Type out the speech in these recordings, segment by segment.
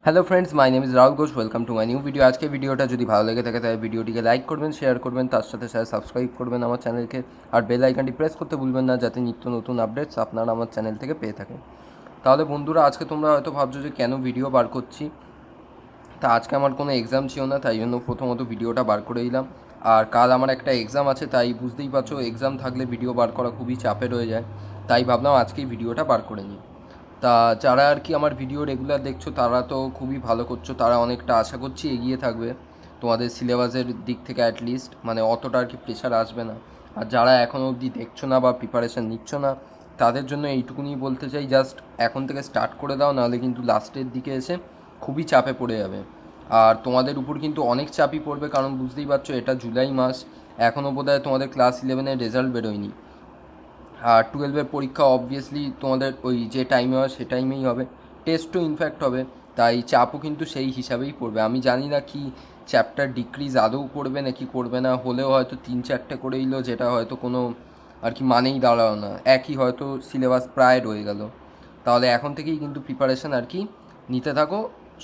Hello friends, my name is Rahul Ghosh. Welcome to my new video. আজকে ভিডিওটা যদি ভালো লেগে থাকে তাহলে ভিডিওটিকে লাইক করবেন, শেয়ার করবেন, তার সাথে সাথে সাবস্ক্রাইব করবেন আমার চ্যানেলকে, আর বেল আইকনটি প্রেস করতে ভুলবেন না যাতে নিত্য নতুন আপডেটস আপনারা আমার চ্যানেল থেকে পেয়ে থাকেন। তাহলে বন্ধুরা, আজকে তোমরা হয়তো ভাবছো যে কেন ভিডিও বার করছি। তা আজকে আমার কোনো এক্সাম ছিল না, তাই জন্য প্রথমত ভিডিওটা বার করে দিলাম। আর কাল আমার একটা এক্সাম আছে, তাই বুঝতেই পারছো এক্সাম থাকলে ভিডিও বার করা খুবই চাপের হয়ে যায়। তাই ভাবলাম আজকেই ভিডিওটা বার করে নিই। তা যারা আর কি আমার ভিডিও রেগুলার দেখছো তারা তো খুবই ভালো করছো, তারা অনেকটা আশা করছি এগিয়ে থাকবে তোমাদের সিলেবাসের দিক থেকে, অ্যাটলিস্ট মানে অতটা আর কি প্রেশার আসবে না। আর যারা এখনও অবধি দেখছো না বা প্রিপারেশান নিচ্ছ না, তাদের জন্য এইটুকুনি বলতে চাই, জাস্ট এখন থেকে স্টার্ট করে দাও, নাহলে কিন্তু লাস্টের দিকে এসে খুবই চাপে পড়ে যাবে। আর তোমাদের উপর কিন্তু অনেক চাপই পড়বে, কারণ বুঝতেই পারছো এটা জুলাই মাস, এখনও বোধহয় তোমাদের ক্লাস 11-এর রেজাল্ট বেরোয়নি। আর টুয়েলভের পরীক্ষা অবভিয়াসলি তোমাদের ওই যে টাইমে হয় সে টাইমেই হবে, টেস্টও ইনফ্যাক্ট হবে, তাই চাপও কিন্তু সেই হিসাবেই পড়বে। আমি জানি না কি চ্যাপ্টার ডিক্রিজ আদৌ করবে নাকি করবে না, হলেও হয়তো 3-4টে করে দিল, যেটা হয়তো কোনো আর কি মানেই দাঁড়ালো না, একই হয়তো সিলেবাস প্রায় রয়ে গেল। তাহলে এখন থেকেই কিন্তু প্রিপারেশান আর কি নিতে থাকো,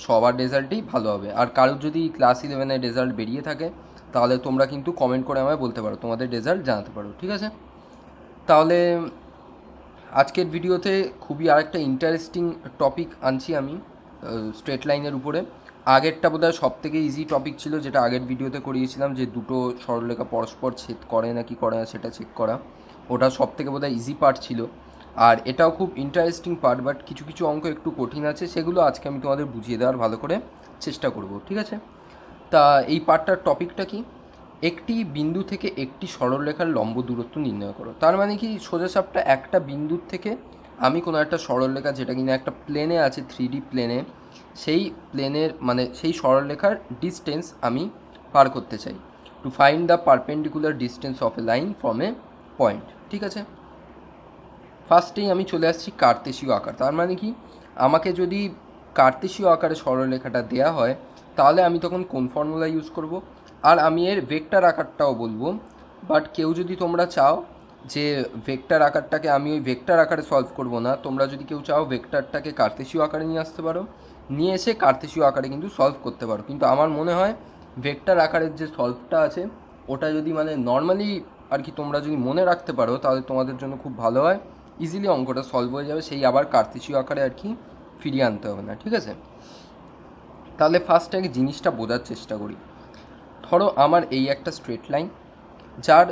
সবার রেজাল্টই ভালো হবে। আর কারোর যদি ক্লাস 11-এর রেজাল্ট বেরিয়ে থাকে তাহলে তোমরা কিন্তু কমেন্ট করে আমায় বলতে পারো, তোমাদের রেজাল্ট জানাতে পারো, ঠিক আছে? তাহলে আজকের ভিডিওতে খুবই আরেকটা ইন্টারেস্টিং টপিক আনছি আমি, স্ট্রেট লাইনের উপরে। আগেরটা বোধহয় সব থেকে ইজি টপিক ছিল, যেটা আগের ভিডিওতে করিয়েছিলাম, যে দুটো সরলরেখা পরস্পর ছেদ করে নাকি করে না সেটা চেক করা। ওটা সব থেকে বোধহয় ইজি পার্ট ছিল। আর এটাও খুব ইন্টারেস্টিং পার্ট, বাট কিছু কিছু অঙ্ক একটু কঠিন আছে, সেগুলো আজকে আমি তোমাদের বুঝিয়ে দেওয়ার ভালো করে চেষ্টা করব, ঠিক আছে? তা এই পার্টটার টপিকটা কি? একটি বিন্দু থেকে একটি সরলরেখার লম্ব দূরত্ব নির্ণয় করো। তার মানে কি, সোজাসাপটা একটা বিন্দুর থেকে আমি কোনো একটা সরলরেখা, যেটা কিনা একটা প্লেনে আছে, 3D প্লেনে, সেই প্লেনের মানে সেই সরলরেখার ডিস্টেন্স আমি পার করতে চাই। To find the perpendicular distance of A line from a point, ঠিক আছে? ফার্স্টেই আমি চলে আসছি কার্তেশীয় আকার। তার মানে কি, আমাকে যদি কার্তেশীয় আকারে সরলরেখাটা দেয়া হয় তাহলে আমি তখন কোন ফর্মুলা ইউজ করব? আর আমি এর ভেক্টর আকারটাও বলবো। বাট কেউ যদি তোমরা চাও যে ভেক্টর আকারটাকে আমি ওই ভেক্টর আকারে সলভ করব না, তোমরা যদি কেউ চাও ভেক্টরটাকে কার্তেশীয় আকারে নিয়ে আসতে পারো, নিয়ে এসে কার্তেশীয় আকারে কিন্তু সলভ করতে পারো। কিন্তু আমার মনে হয় ভেক্টর আকারের যে সলভটা আছে ওটা যদি মানে নর্মালি আর কি তোমরা যদি মনে রাখতে পারো তাহলে তোমাদের জন্য খুব ভালো হয়, ইজিলি অঙ্কটা সলভ হয়ে যাবে, সেই আবার কার্তেশীয় আকারে আর কি ফিরিয়ে আনতে হবে না, ঠিক আছে? তাহলে ফার্স্ট আগে জিনিসটা বোঝার চেষ্টা করি। ধরো আমার এই একটা স্ট্রেট লাইন, যার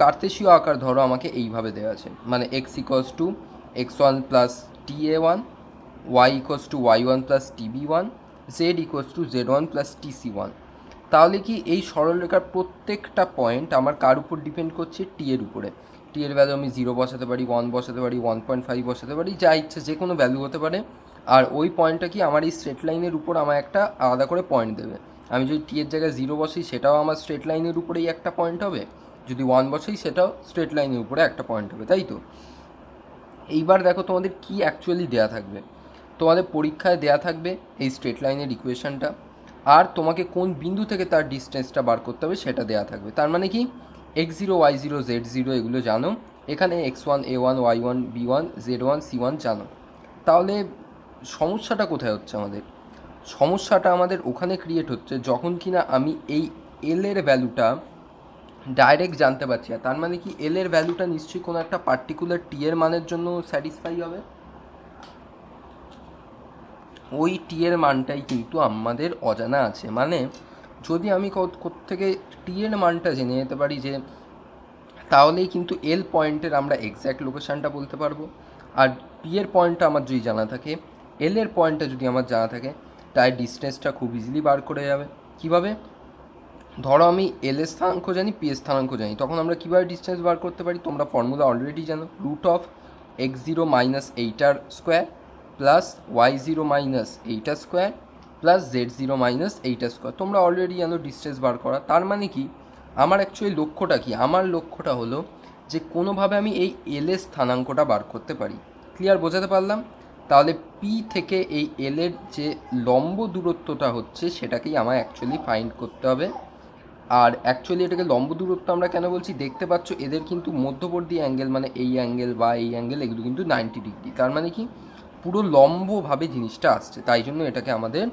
কার্তেশীয় আকার ধরো আমাকে এইভাবে দেওয়া আছে, মানে x equals to x1 plus TA1, y equals to y1 plus TB1, z equals to Z1 plus TC1। তাহলে কি এই সরলরেখার প্রত্যেকটা পয়েন্ট আমার কার উপর ডিপেন্ড করছে? টি এর উপরে। টি এর ভ্যালু আমি 0 বসাতে পারি, 1 বসাতে পারি, 1.5 বসাতে পারি, যা ইচ্ছে যে কোনো ভ্যালু হতে পারে। আর ওই পয়েন্টটা কি আমার এই স্ট্রেট লাইনের উপর আমার একটা আলাদা করে পয়েন্ট দেবে। আমি যদি টি এর জায়গায় 0 বসাই সেটাও আমার স্ট্রেট লাইনের উপরেই একটা পয়েন্ট হবে, যদি 1 বসাই সেটাও স্ট্রেট লাইনের উপরে একটা পয়েন্ট হবে, তাই তো? এইবার দেখো তোমাদের কি অ্যাকচুয়ালি দেয়া থাকবে। তোমাদের পরীক্ষায় দেয়া থাকবে এই স্ট্রেট লাইনের ইকুয়েশনটা, আর তোমাকে কোন বিন্দু থেকে তার ডিস্টেন্সটা বার করতে হবে সেটা দেয়া থাকবে। তার মানে কি, x0 y0 z0 এগুলো জানো, এখানে x1 a1 y1 b1 z1 c1 জানো। তাহলে সমস্যাটা কোথায় হচ্ছে আমাদের? সমস্যাটা আমাদের ওখানে ক্রিয়েট হচ্ছে যখন কিনা আমি এই এল এর ভ্যালুটা ডাইরেক্ট জানতে পারছি। আর তার মানে কি, এল এর ভ্যালুটা নিশ্চয়ই কোনো একটা পার্টিকুলার টি এর মানের জন্য স্যাটিসফাই হবে। ওই টি এর মানটাই কিন্তু আমাদের অজানা আছে। মানে যদি আমি কোত্থেকে টি এর মানটা জেনে যেতে পারি, যে তাহলেই কিন্তু এল পয়েন্টের আমরা এক্স্যাক্ট লোকেশানটা বলতে পারবো। আর পি এর পয়েন্টটা আমার যদি জানা থাকে, এল এর পয়েন্টটা যদি আমার জানা থাকে, তাই ডিস্টেন্সটা খুব ইজিলি বার করে যাবে। কীভাবে? ধরো আমি এল এর স্থানাঙ্ক জানি, পি এর স্থানাঙ্ক জানি, তখন আমরা কীভাবে ডিস্টেন্স বার করতে পারি? তোমরা ফর্মুলা অলরেডি জানো, রুট অফ x0 মাইনাস এইটার স্কোয়ার প্লাস y0 মাইনাস এইটার স্কোয়ার প্লাস z0 মাইনাস এইটার স্কোয়ার। তোমরা অলরেডি জানো ডিস্টেন্স বার করা। তার মানে কি, আমার অ্যাকচুয়ালি লক্ষ্যটা কি? আমার লক্ষ্যটা হলো যে কোনোভাবে আমি এই এল এর স্থানাঙ্কটা বার করতে পারি। ক্লিয়ার, বোঝাতে পারলাম? তাহলে পি থেকে এই এল এর যে লম্ব দূরত্বটা হচ্ছে সেটাকেই আমার অ্যাকচুয়ালি ফাইন্ড করতে হবে। আর অ্যাকচুয়ালি এটাকে লম্ব দূরত্ব আমরা কেন বলছি? দেখতে পাচ্ছ এদের কিন্তু মধ্যবর্তী অ্যাঙ্গেল, মানে এই অ্যাঙ্গেল বা এই অ্যাঙ্গেল, এগুলো কিন্তু 90 ডিগ্রি। তার মানে কি, পুরো লম্বভাবে জিনিসটা আসছে, তাই জন্য এটাকে আমাদের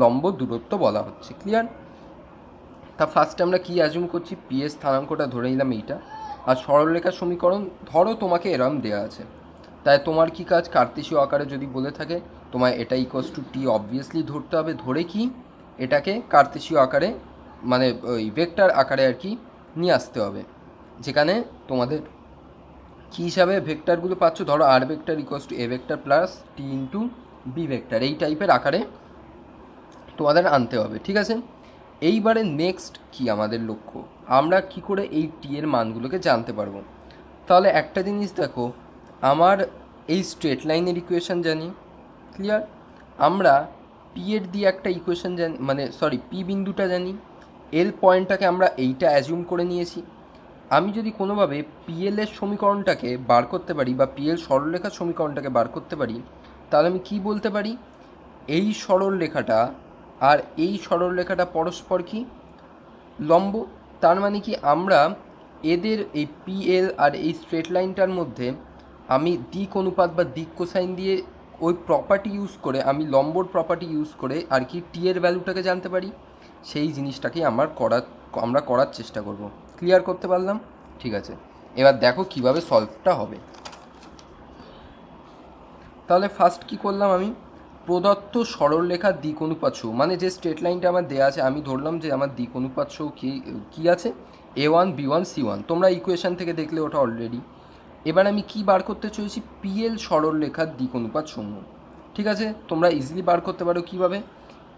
লম্ব দূরত্ব বলা হচ্ছে। ক্লিয়ার? তা ফার্স্টে আমরা কি অ্যাজিউম করছি, পি এর স্থানাঙ্কটা ধরে নিলাম এইটা, আর সরলরেখার সমীকরণ ধরো তোমাকে এরম দেওয়া আছে, তাই তোমার কি কাজ, কার্তেশীয় আকারে যদি বলে থাকে তোমায় এটা ইকুয়ালস টু টি অবভিয়াসলি ধরতে হবে, ধরে কি এটাকে কার্তেশীয় আকারে মানে ওই ভেক্টর আকারে আর কি নিয়ে আসতে হবে, যেখানে তোমাদের কী হিসাবে ভেক্টরগুলো পাচ্ছ, ধরো R vector equals to A vector plus T into B vector, এই টাইপের আকারে তোমাদের আনতে হবে। ঠিক আছে, এইবারে নেক্সট কি আমাদের লক্ষ্য, আমরা কি করে এই টি এর মানগুলোকে জানতে পারবো। তাহলে একটা জিনিস দেখো, আমার এই স্ট্রেট লাইনের ইকুয়েশন জানি। ক্লিয়ার? আমরা পি এর দিয়ে একটা ইকুয়েশন জানি, মানে সরি পি বিন্দুটা জানি, এল পয়েন্টটাকে আমরা এইটা অ্যাজিউম করে নিয়েছি। আমি যদি কোনোভাবে পিএল এর সমীকরণটাকে বার করতে পারি বা পিএল সরলরেখার সমীকরণটাকে বার করতে পারি, তাহলে আমি কি বলতে পারি, এই সরলরেখাটা আর এই সরলরেখাটা পরস্পর কি লম্ব। তার মানে কি আমরা এদের এই পিএল আর এই স্ট্রেট লাইনটার মধ্যে আমি দিক অনুপাত বা দিক কোসাইন দিয়ে ওই প্রপার্টি ইউজ করে, আমি লম্বর প্রপার্টি ইউজ করে আর কি টি এর ভ্যালুটাকে জানতে পারি। সেই জিনিসটাকে আমরা করার চেষ্টা করব। ক্লিয়ার করতে পারলাম? ঠিক আছে, এবার দেখো কিভাবে সলভটা হবে। তাহলে ফার্স্ট কি করলাম, আমি প্রদত্ত সরলরেখার দিক অনুপাত সহ, মানে যে স্ট্রেট লাইনটা আমার দেওয়া আছে, আমি ধরলাম যে আমার দিক অনুপাত সহ কী আছে, A1 B1 C1, তোমরা ইকুয়েশান থেকে দেখলে ওটা অলরেডি। এবার আমি কি বার করতে চলেছি, পিএল সরলরেখার দিক অনুপাত সমূহ। ঠিক আছে, তোমরা ইজিলি বার করতে পারো কীভাবে,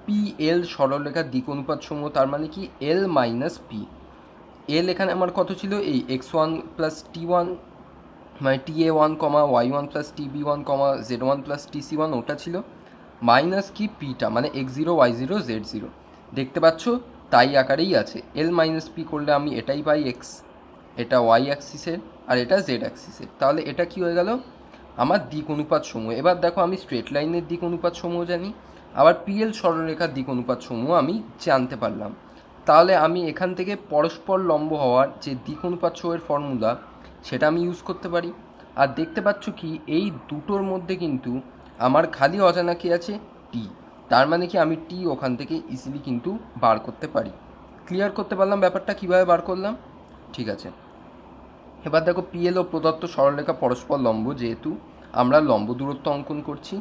পিএল সরলরেখার দিক অনুপাত সমূহ, তার মানে কি এল মাইনাস পি। এল এখানে আমার কত ছিল, এই x1 প্লাস টি1 মানে TA1 কমা y1 প্লাস TB1 কমা z1 প্লাস TC1, ওটা ছিল, মাইনাস কি পিটা মানে x0 y0 z0, দেখতে পাচ্ছ তাই আকারেই আছে। এল মাইনাস পি করলে আমি এটাই পাই x, এটা y অ্যাক্সিসের আর এটা z অ্যাক্সিসের, তাহলে এটা কি হয়ে গেল আমার দিক অনুপাত সমূহ। এবার দেখো আমি স্ট্রেট লাইনের দিক অনুপাত সমূহ জানি, আবার পিএল সরলরেখার দিক অনুপাত সমূহ আমি জানতে পারলাম। তাহলে আমি এখান থেকে পরস্পর লম্ব হওয়ার যে দিক অনুপাত সমূহের ফর্মুলা, সেটা আমি ইউজ করতে পারি। আর দেখতে পাচ্ছ কি এই দুটোর মধ্যে কিন্তু আমার খালি অজানা কি আছে, টি, তার মানে কি আমি টি ওখান থেকে ইজিলি কিন্তু বার করতে পারি। ক্লিয়ার করতে পারলাম ব্যাপারটা কীভাবে বার করলাম? ঠিক আছে, এবার দেখো পিএল ও প্রদত্ত সরলরেখা পরস্পর লম্ব, যেহেতু আমরা লম্ব দূরত্ব অঙ্কন করছি,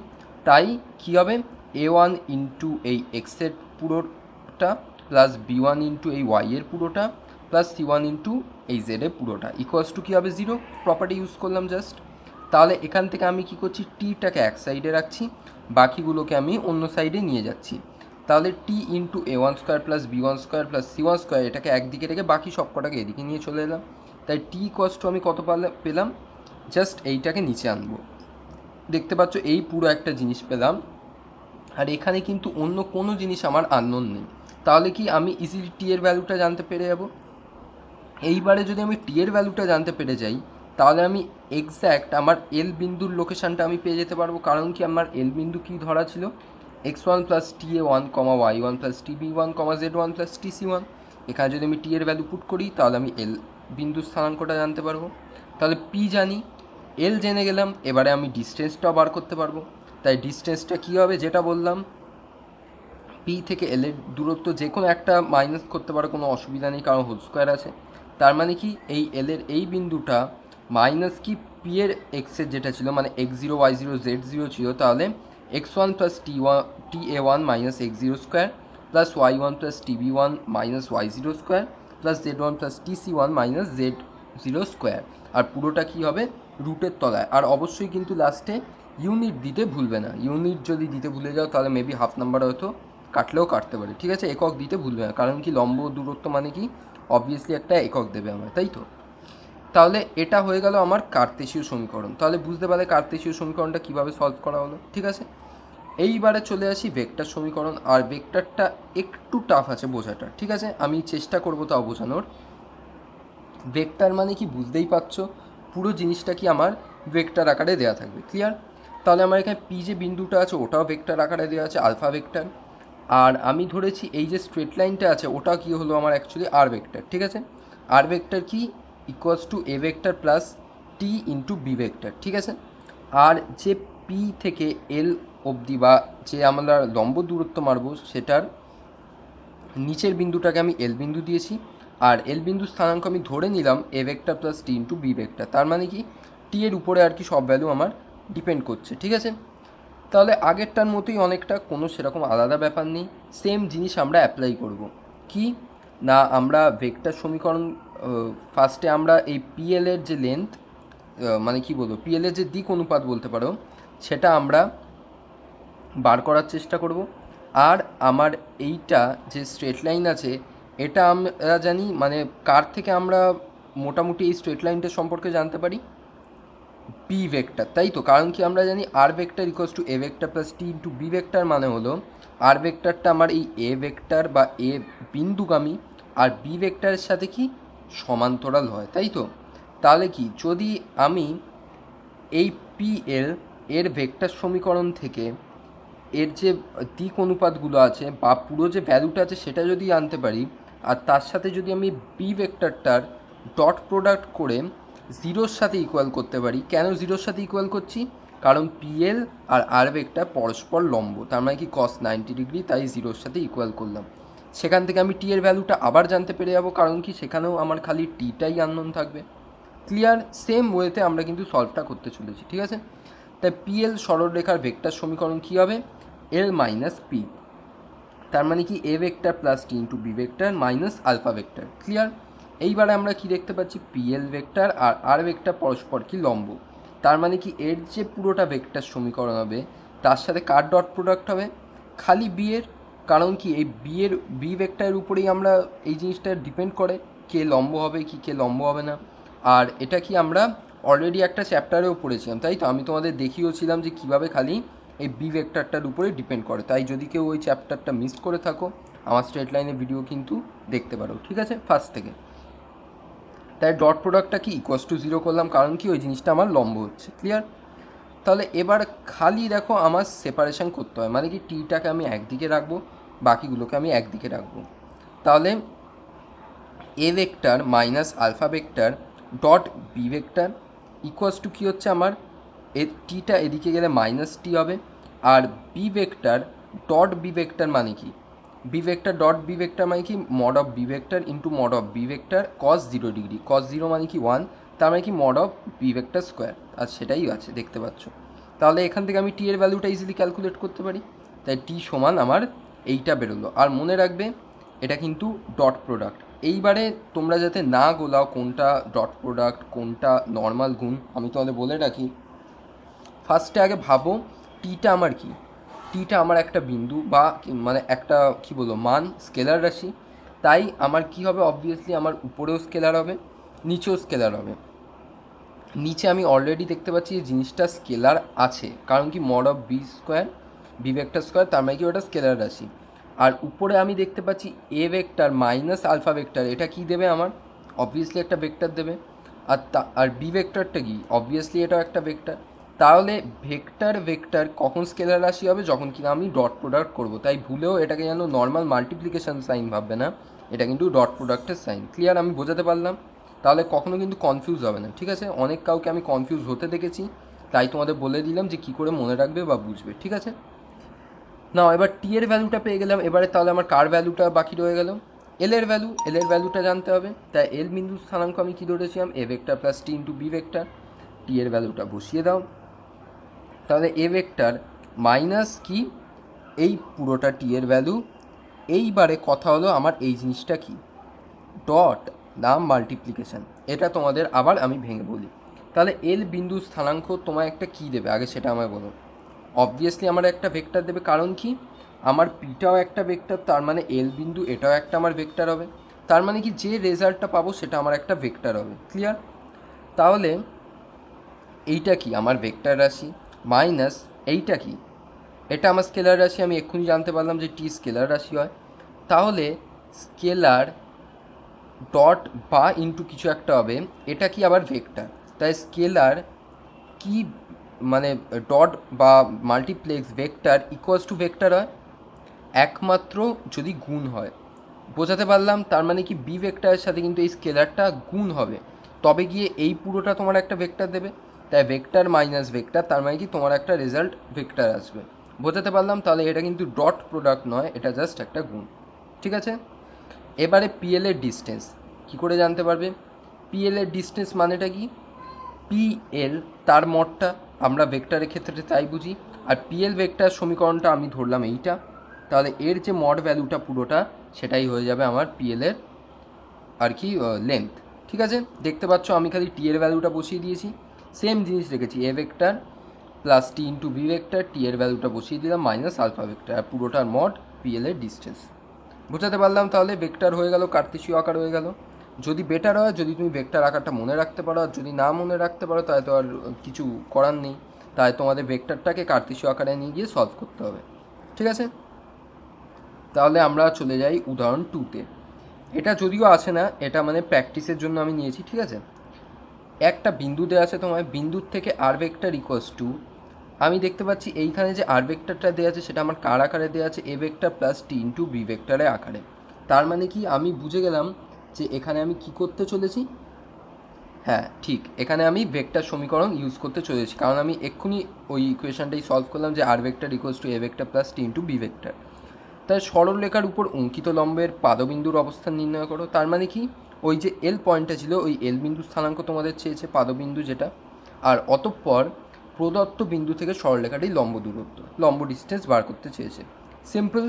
তাই কী হবে, A1 ইন্টু এই এক্সের পুরোটা প্লাস B1 ইন্টু এই ওয়াইয়ের পুরোটা প্লাস C1 ইন্টু এই জেডের পুরোটা ইকুয়ালস টু কী হবে, 0, প্রপার্টি ইউজ করলাম জাস্ট। তাহলে এখান থেকে আমি কি করছি, টিটাকে এক সাইডে রাখছি, বাকিগুলোকে আমি অন্য সাইডে নিয়ে যাচ্ছি। তাহলে T into A1 square plus B1 square plus C1 square, এটাকে একদিকে রেখে বাকি সব কটাকে এদিকে নিয়ে চলে এলাম। তাই টি কষ্ট আমি কত পেলাম, জাস্ট এইটাকে নিচে আনবো, দেখতে পাচ্ছ এই পুরো একটা জিনিস পেলাম। আর এখানে কিন্তু অন্য কোনো জিনিস আমার আননোন নেই, তাহলে কি আমি ইজিলি টি এর ভ্যালুটা জানতে পেরে যাব। এইবারে যদি আমি টি এর ভ্যালুটা জানতে পেরে যাই, তাহলে আমি এক্স্যাক্ট আমার এল বিন্দুর লোকেশানটা আমি পেয়ে যেতে পারবো। কারণ কি আমার এল বিন্দু কী ধরা ছিল, x1 প্লাস TA1 কমা y1 প্লাস TB1 কমা z1 প্লাস TC1। এখানে যদি আমি টি এর ভ্যালু পুট করি, তাহলে আমি এল বিন্দুর স্থানাঙ্কটা জানতে পারবো। তাহলে পি জানি, এল জেনে গেলাম, এবারে আমি ডিস্টেন্সটাও বার করতে পারবো। তাই ডিস্টেন্সটা কী হবে, যেটা বললাম, পি থেকে এলের দূরত্ব যে কোনো একটা মাইনাস করতে পারো, কোনো অসুবিধা নেই, কারণ হোল স্কোয়ার আছে। তার মানে কি এই এলের এই বিন্দুটা মাইনাস কি পি এর এক্সের যেটা ছিল, মানে x0 y0 z0 ছিল, তাহলে x1 plus TA1 minus x0 square plus y1 plus TB1 minus y0 square plus z1 plus TC1 minus z0 square. আর পুরোটা কী হবে, রুটের তলায়। আর অবশ্যই কিন্তু লাস্টে ইউনিট দিতে ভুলবে না, ইউনিট যদি দিতে ভুলে যাও তাহলে মেবি হাফ নাম্বার হয়তো কাটলেও কাটতে পারে। ঠিক আছে, একক দিতে ভুলবে না, কারণ কি লম্ব দূরত্ব মানে কি অবভিয়াসলি একটা একক দেবে আমার, তাই তো। তাহলে এটা হয়ে গেল আমার কার্তেশীয় সমীকরণ। তাহলে বুঝতে পারলে কার্তেশীয় সমীকরণটা কীভাবে সলভ করা হলো। ঠিক আছে, এইবারে চলে আসি ভেক্টর সমীকরণ। আর ভেক্টরটা একটু টাফ আছে বোঝাটা, ঠিক আছে, আমি চেষ্টা করবো তাও বোঝানোর। ভেক্টর মানে কি বুঝতেই পারছো, পুরো জিনিসটা কি আমার ভেক্টর আকারে দেওয়া থাকবে। ক্লিয়ার? তাহলে আমার এখানে পি যে বিন্দুটা আছে ওটাও ভেক্টর আকারে দেওয়া আছে, আলফা ভেক্টর। আর আমি ধরেছি এই যে স্ট্রেট লাইনটা আছে ওটা কি হলো আমার অ্যাকচুয়ালি আর ভেক্টর। ঠিক আছে, আর ভেক্টর কি equals to A vector plus T into B vector. ঠিক আছে, আর যে পি থেকে এল অবধি বা যে আমরা লম্ব দূরত্ব মারবো সেটার নিচের বিন্দুটাকে আমি এল বিন্দু দিয়েছি, আর এল বিন্দু স্থানাঙ্ক আমি ধরে নিলাম a vector plus T into B vector. তার মানে কি টি এর উপরে আর কি সব ভ্যালু আমার ডিপেন্ড করছে, ঠিক আছে। তাহলে আগেরটার মতোই অনেকটা, কোনো সেরকম আলাদা ব্যাপার নেই, সেম জিনিস আমরা অ্যাপ্লাই করব। কি না, আমরা ভেক্টর সমীকরণ ফার্স্টে আমরা এই পিএল এর যে লেন্থ, মানে কি বলবো, পিএল এর যে দিক অনুপাত বলতে পারো, সেটা আমরা বার করার চেষ্টা করব। আর আমার এইটা যে স্ট্রেট লাইন আছে, এটা আমরা জানি মানে কার থেকে আমরা মোটামুটি এই স্ট্রেট লাইনটা সম্পর্কে জানতে পারি, বি ভেক্টর, তাই তো। কারণ কি আমরা জানি R vector equals to A vector plus T into B vector, মানে হলো আর ভেক্টরটা আমার এই এ ভেক্টর বা এ বিন্দুগামী, আর বি ভেক্টরের সাথে কি সমান্তরাল হয়, তাই তো। তাহলে কি যদি আমি এই পি এল এর ভেক্টর সমীকরণ থেকে এর যে দিক অনুপাতগুলো আছে বা পুরো যে ভ্যালুটা আছে সেটা যদি আনতে পারি, আর তার সাথে যদি আমি বি ভেক্টরটার ডট প্রোডাক্ট করে জিরোর সাথে ইকুয়াল করতে পারি। কেন জিরোর সাথে ইকুয়াল করছি? কারণ পিএল আর আর ভেক্টর পরস্পর লম্ব, তার মানে কি cos 90 ডিগ্রি, তাই জিরোর সাথে ইকুয়াল করলাম। সেখান থেকে আমি টি এর ভ্যালুটা আবার জানতে পেরে যাবো, কারণ কি সেখানেও আমার খালি টিটাই আননোন থাকবে। ক্লিয়ার? সেম ওয়েতে আমরা কিন্তু সলভটা করতে চলেছি, ঠিক আছে। তাই পিএল সরলরেখার ভেক্টর সমীকরণ কী হবে? এল মাইনাস পি, তার মানে কি a vector plus T into B vector minus alpha vector. Clear? এইবারে আমরা কি দেখতে পাচ্ছি, পিএল ভেক্টর আর আর ভেক্টর পরস্পর কি লম্ব, তার মানে কি এর যে পুরোটা ভেক্টর সমীকরণ হবে তার সাথে কার ডট প্রোডাক্ট হবে? খালি বি এর। কারণ কি এই বি ভেক্টরের উপরেই আমরা এই জিনিসটা ডিপেন্ড করে কে লম্ব হবে কি কে লম্ব হবে না। আর এটা কি আমরা অলরেডি একটা চ্যাপ্টারেও পড়েছিলাম, তাই তো। আমি তোমাদের দেখিয়েছিলাম যে কীভাবে খালি এই বি ভেক্টরটার উপরে ডিপেন্ড করে। তাই যদি কেউ ওই চ্যাপ্টারটা মিস করে থাকো, আমার স্ট্রেট লাইনের ভিডিও কিন্তু দেখতে পারো, ঠিক আছে, ফার্স্ট থেকে। তাই ডট প্রোডাক্টটা কি ইকুয়াস টু জিরো করলাম, কারণ কি ওই জিনিসটা আমার লম্ব হচ্ছে। ক্লিয়ার? তাহলে এবার খালি দেখো আমার সেপারেশন করতে হয়, মানে কি টিটাকে আমি একদিকে রাখবো, বাকিগুলোকে আমি একদিকে রাখবো। তাহলে A vector minus alpha vector dot B vector equals to কী হচ্ছে আমার, টিটা এদিকে গেলে মাইনাস টি হবে, আর B vector dot B vector মানে কি, B vector dot B vector মানে কি mod of B vector into mod of B vector cos 0 degree, cos 0 মানে কি 1, তার মানে কি mod of B vector square, আর সেটাই আছে দেখতে পাচ্ছ। তাহলে এখান থেকে আমি টি এর ভ্যালুটা ইজিলি ক্যালকুলেট করতে পারি। তাই টি সমান আমার এইটা বেরোলো। আর মনে রাখবে এটা কিন্তু ডট প্রোডাক্ট। এইবারে তোমরা যাতে না গোলাও কোনটা ডট প্রোডাক্ট কোনটা নর্মাল গুণ, আমি তোমাদের বলে রাখি। ফার্স্টে আগে ভাবো টিটা আমার কি, টিটা আমার একটা বিন্দু বা মানে একটা কি বলবো মান, স্কেলার রাশি। তাই আমার কি হবে, অবভিয়াসলি আমার উপরেও স্কেলার হবে নিচেও স্কেলার হবে। নিচে আমি অলরেডি দেখতে পাচ্ছি যে জিনিসটা স্কেলার আছে, কারণ কি mod of b square, b vector square, তার মানে কি ওটা স্কেলার রাশি। আর উপরে আমি দেখতে পাচ্ছি a vector minus alpha vector, এটা কি দেবে আমার, অবভিয়াসলি একটা ভেক্টর দেবে। আর বি ভেক্টরটা কি, অবভিয়াসলি এটাও একটা ভেক্টর। তাহলে ভেক্টর ভেক্টর কখন স্কেলার রাশি হবে, যখন কিনা আমি ডট প্রোডাক্ট করব। তাই ভুলেও এটাকে যেন নর্মাল মাল্টিপ্লিকেশন সাইন ভাববে না, এটা কিন্তু ডট প্রোডাক্টের সাইন। ক্লিয়ার? আমি বোঝাতে পারলাম? তাহলে কখনো কিন্তু কনফিউজ হবে না, ঠিক আছে। অনেক কাউকে আমি কনফিউজ হতে দেখেছি, তাই তোমাদের বলে দিলাম যে কী করে মনে রাখবে বা বুঝবে, ঠিক আছে। না এবার টি এর ভ্যালুটা পেয়ে গেলাম, এবারে তাহলে আমার কার ভ্যালুটা বাকি রয়ে গেল, এল এর ভ্যালুটা জানতে হবে। তাই এল বিন্দু স্থানাঙ্ক আমি কী ধরেছিলাম, A vector plus T into B vector. T এর ভ্যালুটা বসিয়ে দাও। তাহলে এ ভেক্টর মাইনাস কি এই পুরোটা টি এর ভ্যালু। এইবারে কথা হলো আমার এই জিনিসটা কি, ডট নাম মাল্টিপ্লিকেশান। এটা তোমাদের আবার আমি ভেঙে বলি। তাহলে এল বিন্দু স্থানাঙ্ক তোমায় একটা কী দেবে আগে সেটা আমায় বলো। অবভিয়াসলি আমার একটা ভেক্টর দেবে, কারণ কি আমার পিটাও একটা ভেক্টর, তার মানে এল বিন্দু এটাও একটা আমার ভেক্টর হবে। তার মানে কি যে রেজাল্টটা পাবো সেটা আমার একটা ভেক্টর হবে। ক্লিয়ার? তাহলে এইটা কি আমার ভেক্টর রাশি মাইনাস এইটা কি, এটা আমার স্কেলার রাশি। আমি এক্ষুনি জানতে পারলাম যে টি স্কেলার রাশি হয়। তাহলে স্কেলার ডট বা ইন্টু কিছু একটা হবে, এটা কি আবার ভেক্টর। তাই স্কেলার কি মানে ডট বা multiplex vector equals two vector হয় একমাত্র যদি গুণ হয়। বোঝাতে পারলাম? তার মানে কি বি ভেক্টরের সাথে কিন্তু এই স্কেলারটা গুণ হবে, তবে গিয়ে এই পুরোটা তোমার একটা ভেক্টর দেবে। তাই ভেক্টর মাইনাস ভেক্টর, তার মানে কি তোমার একটা রেজাল্ট ভেক্টর আসবে। বোঝাতে পারলাম? তাহলে এটা কিন্তু ডট প্রোডাক্ট নয়, এটা জাস্ট একটা গুণ। ঠিক আছে, এবারে পিএল এর ডিস্টেন্স কী করে জানতে পারবে? পিএল এর ডিস্টেন্স মানেটা কি? পিএল তার মডটা আমরা ভেক্টরের ক্ষেত্রে তাই বুঝি, আর পিএল ভেক্টর সমীকরণটা আমি ধরলাম এইটা, তাহলে এর যে মড ভ্যালুটা পুরোটা সেটাই হয়ে যাবে আমার পিএল এর আর কি লেন্থ। ঠিক আছে, দেখতে পাচ্ছ আমি খালি টি এর ভ্যালুটা বসিয়ে দিয়েছি, সেম জিনিস রেখেছি A vector plus T into B vector, T এর ভ্যালুটা বসিয়ে দিলাম মাইনাস আলফা ভেক্টর, আর পুরোটার মড পিএল এর ডিস্টেন্স। বোঝাতে পারলাম? তাহলে ভেক্টর হয়ে গেল, কার্তেশীয় আকার হয়ে গেল। যদি বেটার হয় যদি তুমি ভেক্টর আকারটা মনে রাখতে পারো, আর যদি না মনে রাখতে পারো তাহলে তো আর কিছু করার নেই, তাই তোমাদের ভেক্টরটাকে কার্তেশীয় আকারে নিয়ে গিয়ে সলভ করতে হবে। ঠিক আছে, তাহলে আমরা চলে যাই উদাহরণ 2তে। এটা যদিও আছে না, এটা মানে প্র্যাকটিসের জন্য আমি নিয়েছি। ঠিক আছে, একটা বিন্দু দেওয়া আছে তোমার, বিন্দুর থেকে আর ভেক্টর ইকুয়ালস টু, আমি দেখতে পাচ্ছি এইখানে যে আর ভেক্টরটা দেওয়া আছে সেটা আমার কার আকারে দেওয়া আছে? A vector plus T into b ভেক্টরের আকারে। তার মানে কি আমি বুঝে গেলাম যে এখানে আমি কি করতে চলেছি? হ্যাঁ ঠিক, এখানে আমি ভেক্টর সমীকরণ ইউজ করতে চলেছি, কারণ আমি এক্ষুনি ওই ইকুয়েশনটাই সলভ করলাম যে R vector equals to A vector plus T into B vector. তাই সরলরেখার উপর অঙ্কিত লম্বের পাদবিন্দুর অবস্থান নির্ণয় করো। তার মানে কি ওই যে এল পয়েন্টটা ছিল ওই এল বিন্দু স্থানাঙ্ক তোমাদের চেয়েছে, পাদবিন্দু যেটা, আর অতঃপর প্রদত্ত বিন্দু থেকে সরলরেখাটি লম্ব দূরত্ব, লম্ব ডিস্টেন্স বার করতে চেয়েছে। সিম্পল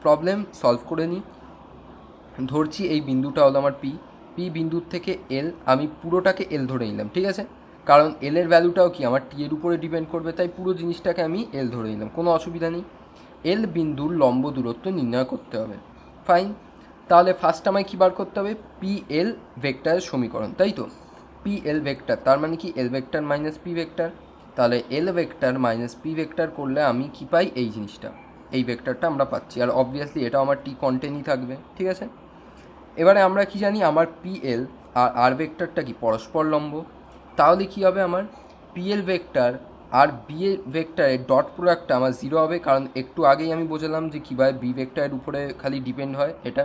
প্রবলেম, সলভ করে নিই। ধরছি এই বিন্দুটা হলো আমার পি, পি বিন্দুর থেকে এল, আমি পুরোটাকে এল ধরে নিলাম। ঠিক আছে, কারণ এল এর ভ্যালুটাও কি আমার টি এর উপরে ডিপেন্ড করবে, তাই পুরো জিনিসটাকে আমি এল ধরে নিলাম, কোনো অসুবিধা নেই। এল বিন্দুর লম্ব দূরত্ব নির্ণয় করতে হবে। ফাইন, তাহলে ফার্স্ট আমায় কী বার করতে হবে? পি এল ভেক্টরের সমীকরণ, তাই তো? পি এল ভেক্টর তার মানে কি এল ভেক্টর মাইনাস পি ভেক্টর, তাহলে এল ভেক্টর মাইনাস পি ভেক্টর করলে আমি কি পাই? এই জিনিসটা, এই ভেক্টরটা আমরা পাচ্ছি, আর অবভিয়াসলি এটা আমার টি কন্টেনই থাকবে। ঠিক আছে, এবারে আমরা কি জানি? আমার পি এল আর আর ভেক্টরটা কি পরস্পর লম্ব, তাহলে কি হবে? আমার P l vector R B A ভেক্টরের ডট প্রোডাক্টটা আমার জিরো হবে, কারণ একটু আগেই আমি বোঝালাম যে কীভাবে বি ভেক্টরের উপরে খালি ডিপেন্ড হয় এটা,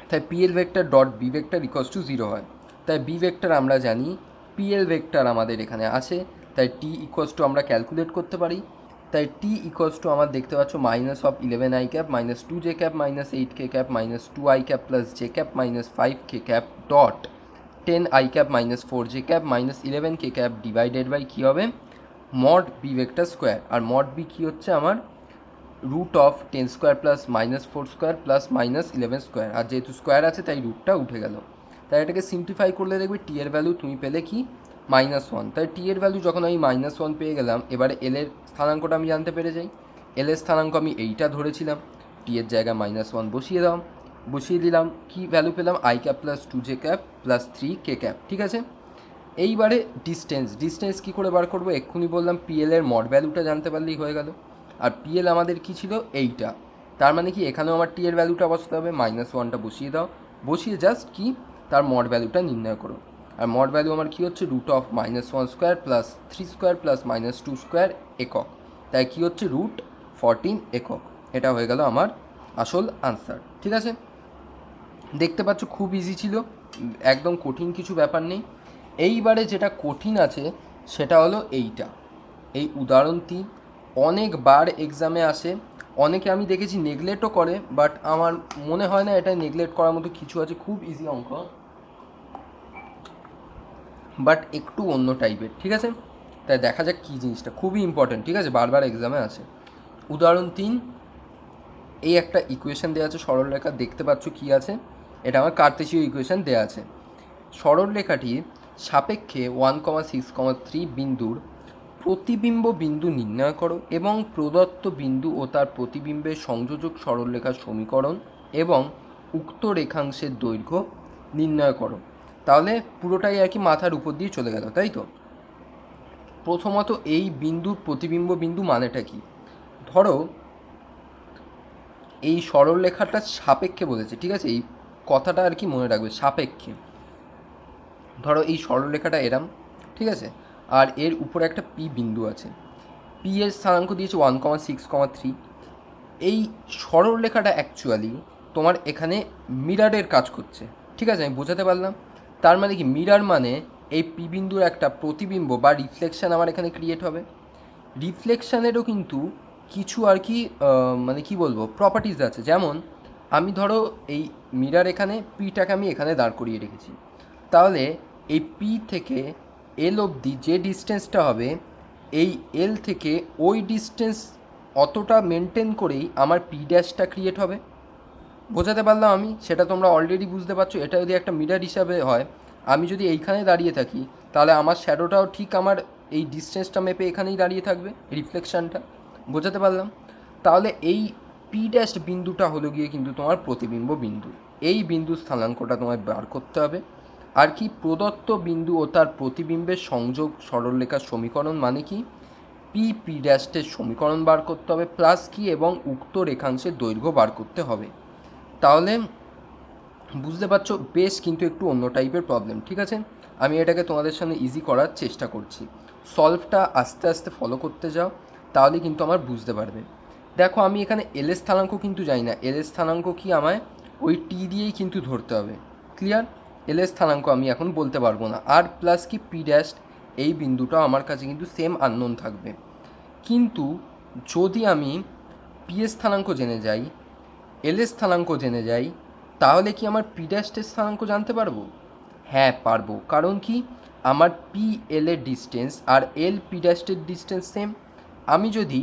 তাই p l vector dot B vector equals to zero হয়। তাই বি ভেক্টর আমরা জানি, পি এল ভেক্টর আমাদের এখানে আছে, তাই টি ইকুয়ালস টু আমরা ক্যালকুলেট করতে পারি। তাই টি ইকুয়ালস টু আমার দেখতে পাচ্ছ minus of 11 I cap minus 2 J cap minus 8 K cap minus 2 I cap plus J cap minus 5 K cap dot 10 I cap minus 4 J cap minus 11 K cap divided by কী হবে? Mod B vector square. আর mod B কী হচ্ছে আমার? Root of 10 square plus minus 4 square plus minus 11 square, আর যেহেতু square আছে তাই রুটটা উঠে গেল। তাই এটাকে সিম্পলিফাই করলে দেখবে টি এর ভ্যালু তুমি পেলে কি? -1। তাই টি এর ভ্যালু যখন আমি -1 পেয়ে গেলাম, এবারে এল এর স্থানাঙ্কটা আমি জানতে পেরে যাই। এল এর স্থানাঙ্ক আমি এইটা ধরেছিলাম, টি এর জায়গায় -1 বসিয়ে দিলাম, কি ভ্যালু পেলাম? I cap plus 2 J cap plus 3 K cap. ঠিক আছে, এইবারে ডিস্টেন্স কী করে বার করবো? এক্ষুনি বললাম পিএল এর মড ভ্যালুটা জানতে পারলেই হয়ে গেল। আর পিএল আমাদের কি ছিল? এইটা, তার মানে কি এখানেও আমার টি এর ভ্যালুটা বসাতে হবে, -1টা বসিয়ে দাও, বসিয়ে জাস্ট কি তার মড ভ্যালুটা নির্ণয় করো। আর মড ভ্যালু আমার কী হচ্ছে? Root of -1 square plus 3 square plus -2 square একক, তাই কী হচ্ছে? রুট 14 একক। এটা হয়ে গেল আমার আসল আনসার। ঠিক আছে, দেখতে পাচ্ছ খুব ইজি ছিল, একদম কঠিন কিছু ব্যাপার নেই। এইবারে যেটা কঠিন আছে সেটা হলো এইটা, এই উদাহরণ 3 অনেকবার এক্সামে আসে, অনেকে আমি দেখেছি নেগলেক্টও করে, বাট আমার মনে হয় না এটা নেগলেক্ট করার মতো কিছু আছে। খুব ইজি অঙ্ক, বাট একটু অন্য টাইপের। ঠিক আছে, তাই দেখা যাক কী জিনিসটা, খুবই ইম্পর্টেন্ট। ঠিক আছে, বারবার এক্সামে আসে। উদাহরণ 3, এই একটা ইকুয়েশন দেওয়া আছে সরলরেখা, দেখতে পাচ্ছ কী আছে? এটা আমার কার্তেশীয় ইকুয়েশন দেওয়া আছে। সরলরেখাটির সাপেক্ষে 1,6,3 বিন্দুর প্রতিবিম্ব বিন্দু নির্ণয় করো এবং প্রদত্ত বিন্দু ও তার প্রতিবিম্বের সংযোজক সরলরেখার সমীকরণ এবং উক্ত রেখাংশের দৈর্ঘ্য নির্ণয় করো। তাহলে পুরোটাই আর কি মাথার উপর দিয়ে চলে গেল, তাই তো? প্রথমত এই বিন্দুর প্রতিবিম্ব বিন্দু মানেটা কি? ধরো এই সরলরেখাটার সাপেক্ষে বলেছে, ঠিক আছে, এই কথাটা আর কি মনে রাখবে, সাপেক্ষে। ধরো এই সরলরেখাটা এরম, ঠিক আছে, আর এর উপরে একটা পি বিন্দু আছে, পি এর স্থানাঙ্ক দিয়েছে 1,6,3। এই সরলরেখাটা অ্যাকচুয়ালি তোমার এখানে মিরারের কাজ করছে। ঠিক আছে, আমি বোঝাতে পারলাম? তার মানে কি? মিরার মানে এই পি বিন্দুর একটা প্রতিবিম্ব বা রিফ্লেকশান আমার এখানে ক্রিয়েট হবে। রিফ্লেকশানেরও কিন্তু কিছু আর কি মানে কি বলবো প্রপার্টিজ আছে। যেমন আমি ধরো এই মিরার এখানে পিটাকে আমি এখানে দাঁড় করিয়ে রেখেছি, তাহলে এই পি থেকে এল অবধি যে ডিস্টেন্সটা হবে, এই এল থেকে ওই ডিস্টেন্স অতটা মেনটেন করেই আমার পি ড্যাশটা ক্রিয়েট হবে। বোঝাতে পারলাম আমি? সেটা তোমরা অলরেডি বুঝতে পারছো। এটা যদি একটা মিরার হিসাবে হয়, আমি যদি এইখানে দাঁড়িয়ে থাকি, তাহলে আমার শ্যাডোটাও ঠিক আমার এই ডিস্টেন্সটা মেপে এখানেই দাঁড়িয়ে থাকবে, রিফ্লেকশানটা। বোঝাতে পারলাম? তাহলে এই পি ড্যাশ বিন্দুটা হলো গিয়ে কিন্তু তোমার প্রতিবিম্ব বিন্দু। এই বিন্দু স্থানাঙ্কটা তোমায় বার করতে হবে। আর কি, প্রদত্ত বিন্দু ও তার প্রতিবিম্বের সংযোগ সরলরেখার সমীকরণ মানে কি, পি ড্যাশের সমীকরণ বার করতে হবে, প্লাস কি, এবং উক্ত রেখাংশের দৈর্ঘ্য বার করতে হবে। তাহলে বুঝতে পারছো বেশ কিন্তু একটু অন্য টাইপের প্রবলেম। ঠিক আছে, আমি এটাকে তোমাদের সামনে ইজি করার চেষ্টা করছি। সলভটা আস্তে আস্তে ফলো করতে যাও, তাহলে কিন্তু আমার বুঝতে পারবে। দেখো আমি এখানে এল এর স্থানাঙ্ক কিন্তু জানি না। এল এর স্থানাঙ্ক কি আমায় ওই টি দিয়েই কিন্তু ধরতে হবে। ক্লিয়ার? এল এর স্থানাঙ্ক আমি এখন বলতে পারবো না। আর প্লাস কি পি ড্যাশ, এই বিন্দুটা আমার কাছে কিন্তু সেম আননোন থাকবে। কিন্তু যদি আমি পি এর স্থানাঙ্ক জেনে যাই, এল এর স্থানাঙ্ক জেনে যাই, তাহলে কি আমার পি ড্যাশের স্থানাঙ্ক জানতে পারবো? হ্যাঁ পারবো। কারণ কি, আমার পি এল এর ডিস্টেন্স আর এল পি ড্যাশের ডিস্টেন্স সেম। আমি যদি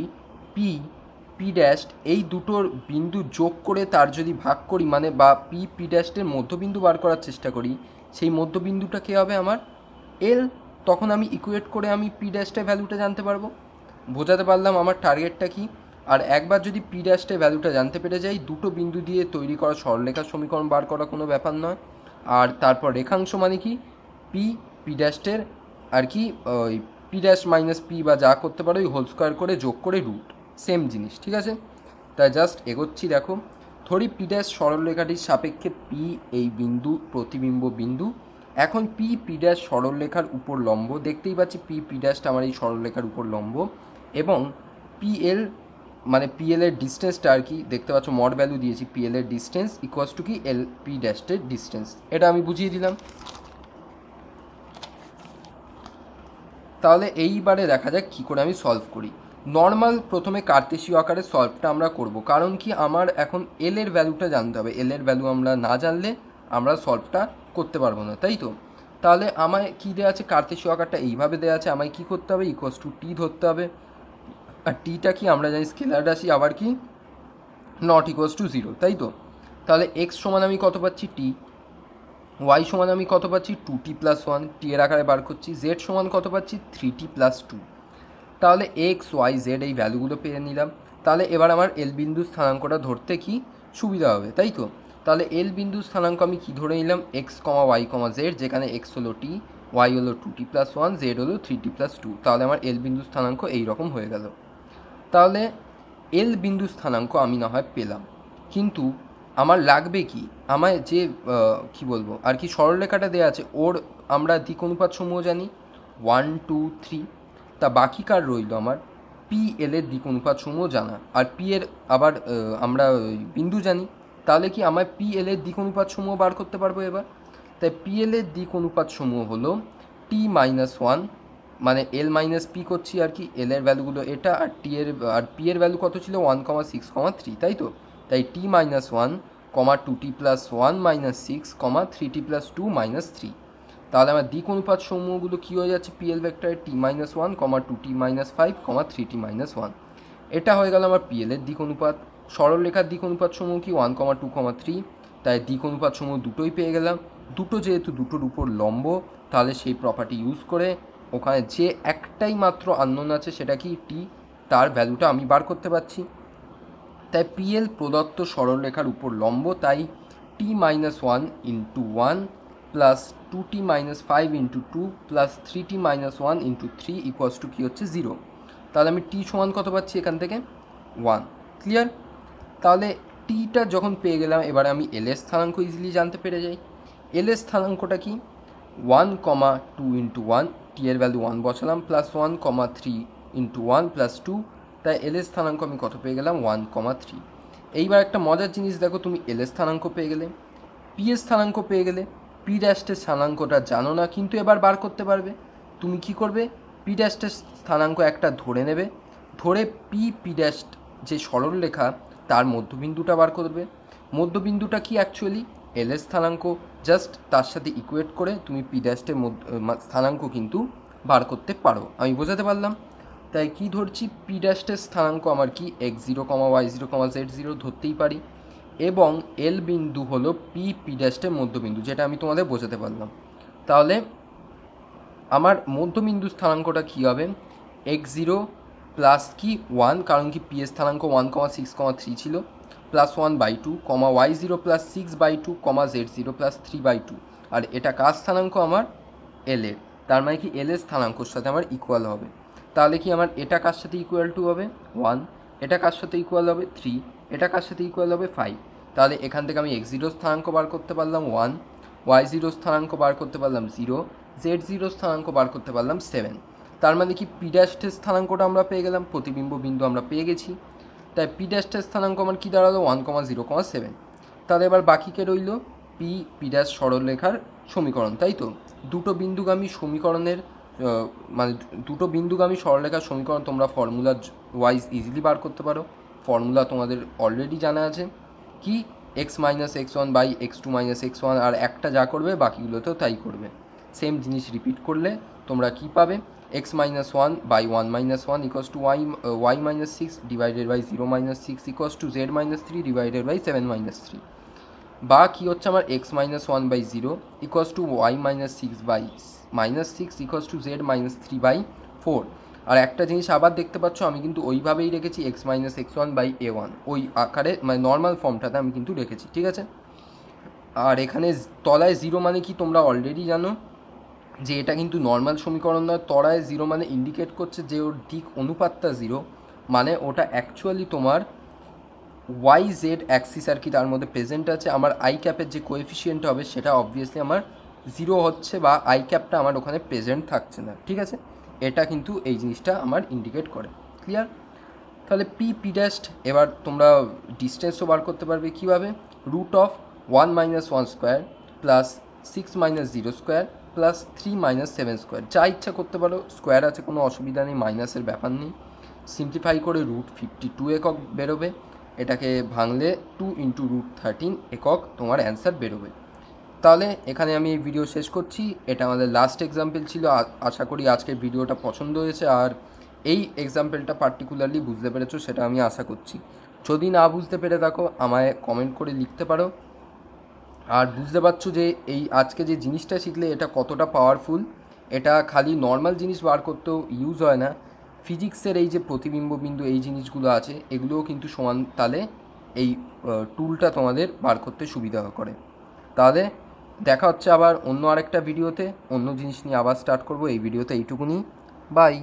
পি ড্যাশ এই দুটোর বিন্দু যোগ করে তার যদি ভাগ করি, মানে বা পি ড্যাশের মধ্যবিন্দু বার করার চেষ্টা করি, সেই মধ্যবিন্দুটা কী হবে আমার? এল। তখন আমি ইকুয়েট করে আমি পি ড্যাশের ভ্যালুটা জানতে পারবো। বোঝাতে পারলাম আমার টার্গেটটা কি? আর একবার যদি পি ড্যাশের ভ্যালুটা জানতে পেরে যাই, দুটো বিন্দু দিয়ে তৈরি করা সরলরেখার সমীকরণ বার করা কোনো ব্যাপার নয়। আর তারপর রেখাংশ মানে কি, পি ড্যাশের আর কি ওই পি ড্যাশ মাইনাস পি বা যা করতে পারো ওই হোল স্কোয়ার করে যোগ করে রুট, সেম জিনিস। ঠিক আছে, তাই জাস্ট এগোচ্ছি। দেখো, ধরি পি ড্যাশ সরলরেখাটির সাপেক্ষে পি এই বিন্দু প্রতিবিম্ব বিন্দু। এখন পি ড্যাশ সরলরেখার উপর লম্ব, দেখতেই পাচ্ছি পি ড্যাশটা আমার এই সরলরেখার উপর লম্ব, এবং পিএল মানে পিএল এর ডিস্টেন্সটা আর কি দেখতে পাচ্ছ, মড ভ্যালু দিয়েছি, পিএল এর ডিস্টেন্স ইকুয়ালস টু কি এল পি ড্যাশের ডিস্টেন্স। এটা আমি বুঝিয়ে দিলাম। তাহলে এইবারে দেখা যাক কী করে আমি সলভ করি। নর্মাল প্রথমে কার্তেশীয় আকারে সলভটা আমরা করব, কারণ কি আমার এখন এল এর ভ্যালুটা জানতে হবে। এল এর ভ্যালু আমরা না জানলে আমরা সলভটা করতে পারবো না, তাই তো? তাহলে আমায় কী দেওয়া আছে, কার্তেশীয় আকারটা এইভাবে দেওয়া আছে, আমায় কী করতে হবে, ইকুয়ালস টু টি ধরতে হবে। আর টিটা কি আমরা জানি স্কেলার রাশি, আবার কি নট ইকুয়ালস টু জিরো, তাই তো? তাহলে এক্স সমান আমি কত পাচ্ছি, টি। ওয়াই সমান আমি কত পাচ্ছি, two T plus one, T এর আকারে বার করছি। জেড সমান কত পাচ্ছি, থ্রি টি প্লাস টু। তাহলে এক্স ওয়াই জেড এই ভ্যালুগুলো পেয়ে নিলাম। তাহলে এবার আমার এল বিন্দু স্থানাঙ্কটা ধরতে কি সুবিধা হবে, তাই তো? তাহলে এল বিন্দু স্থানাঙ্ক আমি কি ধরে নিলাম, এক্স কমা ওয়াই কমা জেড, যেখানে এক্স হলো টি, ওয়াই হলো two T plus one, Z হলো থ্রি টি প্লাস টু। তাহলে আমার এল বিন্দু স্থানাঙ্ক এইরকম হয়ে গেল। তাহলে এল বিন্দু স্থানাঙ্ক আমি না হয় পেলাম, কিন্তু আমার লাগবে কি, আমায় যে কি বলবো আর কি সরলরেখাটা দেওয়া আছে ওর আমরা দিক অনুপাত সমূহ জানি 1 2 3। তা বাকি কার রইল আমার পি এল এর দিক অনুপাত সমূহ জানা, আর পি এর আবার আমরা বিন্দু জানি। তাহলে কি আমার পি এল এর দিক অনুপাত সমূহ বার করতে পারবো এবার। তাই পি এল এর দিক অনুপাত সমূহ হলো টি মাইনাস ওয়ান, মানে এল মাইনাস পি করছি আর কি, এল এর ভ্যালুগুলো এটা, আর টি এর আর পি এর ভ্যালু কত ছিল 1,6,3, তাই তো? তাই T minus one comma two T plus one minus six comma three T plus two minus three. তাহলে আমার দিক অনুপাত সমূহগুলো কী হয়ে যাচ্ছে, পিএল ভেক্টরের টি minus one comma two T minus five কমা থ্রি টি মাইনাস ওয়ান। এটা হয়ে গেল আমার পিএলের দিক অনুপাত। সরলরেখার দিক অনুপাত সমূহ কি 1,2,3, তাই দিক অনুপাত সমূহ দুটোই পেয়ে গেলাম। দুটো যেহেতু দুটোর উপর লম্ব, তাহলে সেই প্রপার্টি ইউজ করে ওখানে যে একটাই মাত্র আননোন আছে সেটা কি টি, তার ভ্যালুটা আমি বার করতে পারছি। তাই পিএল প্রদত্ত সরলরেখার উপর লম্ব, তাই T minus one into one plus two T minus five into two plus three T minus one into three equals to কী হচ্ছে, জিরো। তাহলে আমি টি সমান কত পাচ্ছি এখান থেকে, ওয়ান। ক্লিয়ার? তাহলে টিটা যখন পেয়ে গেলাম, এবারে আমি এল এর স্থানাঙ্ক ইজিলি জানতে পেরে যাই। এল এর স্থানাঙ্কটা কি, one comma two into one, T এর ভ্যালু ওয়ান বসালাম, plus one comma three into one plus two, তাই এল এর স্থানাঙ্ক আমি কত পেয়ে গেলাম, 1,3। এইবার একটা মজার জিনিস দেখো, তুমি এল এর স্থানাঙ্ক পেয়ে গেলে, পি এর স্থানাঙ্ক পেয়ে গেলে, পি ড্যাশের স্থানাঙ্কটা জানো না, কিন্তু এবার বার করতে পারবে। তুমি কি করবে, পি ড্যাশের স্থানাঙ্ক একটা ধরে নেবে, ধরে পি ড্যাশ যে সরলরেখা তার মধ্যবিন্দুটা বার করবে। মধ্যবিন্দুটা কি অ্যাকচুয়ালি এল এর স্থানাঙ্ক, জাস্ট তার সাথে ইকুয়েট করে তুমি পি ড্যাশের স্থানাঙ্ক কিন্তু বার করতে পারো। আমি বোঝাতে পারলাম? তাই কি ধরছি, পি ড্যাশের স্থানাঙ্ক আমার কি x0, y0, z0 ধরতেই পারি, এবং এল বিন্দু হলো পি ড্যাশের মধ্যবিন্দু, যেটা আমি তোমাদের বোঝাতে পারলাম। তাহলে আমার মধ্যবিন্দু স্থানাঙ্কটা কী হবে, x0 প্লাস কি 1, কারণ কি পি এর স্থানাঙ্ক 1,6,3 ছিল, +1/2, y0 প্লাস 6/2, z0 প্লাস 3/2। আর এটা কার স্থানাঙ্ক, আমার এল এর। তার মানে কি এল এর স্থানাঙ্কর সাথে আমার ইকুয়াল হবে। তাহলে কি আমার এটা কার সাথে ইকুয়াল টু হবে 1, এটা কার সাথে ইকুয়াল হবে 3, এটা কার সাথে ইকুয়াল হবে 5। তাহলে এখান থেকে আমি x0 স্থানাঙ্ক বার করতে পারলাম 1, y0 স্থানাঙ্ক বার করতে পারলাম 0, z0 স্থানাঙ্ক বার করতে পারলাম 7। তার মানে কি পি ড্যাশের স্থানাঙ্কটা আমরা পেয়ে গেলাম, প্রতিবিম্ব বিন্দু আমরা পেয়ে গেছি। তাই পি ড্যাশের স্থানাঙ্ক আমার কী দাঁড়ালো 1,0,7। তাহলে এবার বাকিকে রইল পি ড্যাশ সরলরেখার সমীকরণ, তাই তো। দুটো বিন্দুগামী সমীকরণের মানে দুটো বিন্দুগামী সরলরেখার সমীকরণ তোমরা ফর্মুলা ওয়াইজ ইজিলি বার করতে পারো। ফর্মুলা তোমাদের অলরেডি জানা আছে, কি x-x1 বাই x2 - x1, আর একটা যা করবে বাকিগুলোতেও তাই করবে। সেম জিনিস রিপিট করলে তোমরা কি পাবে, x-1 by 1 - 1 equals to y-6 divided by 0-6 equals to z-3 divided by 7-3। বা কী হচ্ছে আমার x-1 by 0 equals to y-6 by -6 equals to z-3/4। আর একটা জিনিস আবার দেখতে পাচ্ছ, আমি কিন্তু ওইভাবেই রেখেছি x-x1 বাই a1, ওই আকারে মানে নর্মাল ফর্মটাতে আমি কিন্তু রেখেছি, ঠিক আছে। আর এখানে তলায় 0 মানে কি তোমরা অলরেডি জানো যে এটা কিন্তু নর্মাল সমীকরণ নয়। তলায় 0 মানে ইন্ডিকেট করছে যে ওর দিক অনুপাতটা 0, মানে ওটা অ্যাকচুয়ালি তোমার ওয়াই জেড অ্যাক্সিস আর কি তার মধ্যে প্রেজেন্ট আছে। আমার আই ক্যাপের যে কোএফিসিয়েন্ট হবে সেটা অবভিয়াসলি আমার 0 হচ্ছে, বা আই ক্যাপটা আমার ওখানে প্রেজেন্ট থাকছে না, ঠিক আছে। এটা কিন্তু এই জিনিসটা আমার ইন্ডিকেট করে। ক্লিয়ার? তাহলে পি ড্যাশ, এবার তোমরা ডিস্টেন্সও বার করতে পারবে কীভাবে, √1 - 1 square plus 6 - 0 square plus 3 - 7 square, যা ইচ্ছা করতে পারো। স্কোয়ার আছে, কোনো অসুবিধা নেই, মাইনাসের ব্যাপার নেই। সিম্পলিফাই করে √52 একক বেরোবে। এটাকে ভাঙলে 2 × √13 একক তোমার অ্যান্সার বেরোবে। তাহলে এখানে আমি এই ভিডিও শেষ করছি। এটা আমাদের লাস্ট এক্সাম্পল ছিল। আশা করি আজকের ভিডিওটা পছন্দ হয়েছে, আর এই এক্সাম্পলটা পার্টিকুলারলি বুঝতে পেরেছো সেটা আমি আশা করছি। যদি না বুঝতে পেরে থাকো আমায় কমেন্ট করে লিখতে পারো। আর বুঝতে পারছো যে এই আজকে যে জিনিসটা শিখলে এটা কতটা পাওয়ারফুল। এটা খালি নর্মাল জিনিস বার করতেও ইউজ হয় না, ফিজিক্সের এই যে প্রতিবিম্ব বিন্দু এই জিনিসগুলো আছে এগুলোও কিন্তু সমান তালে এই টুলটা তোমাদের বার করতে সুবিধা করে। তাহলে দেখা হচ্ছে আবার অন্য আরেকটা ভিডিওতে, অন্য জিনিস নিয়ে আবার স্টার্ট করব। এই ভিডিওতে এইটুকুনি, বাই।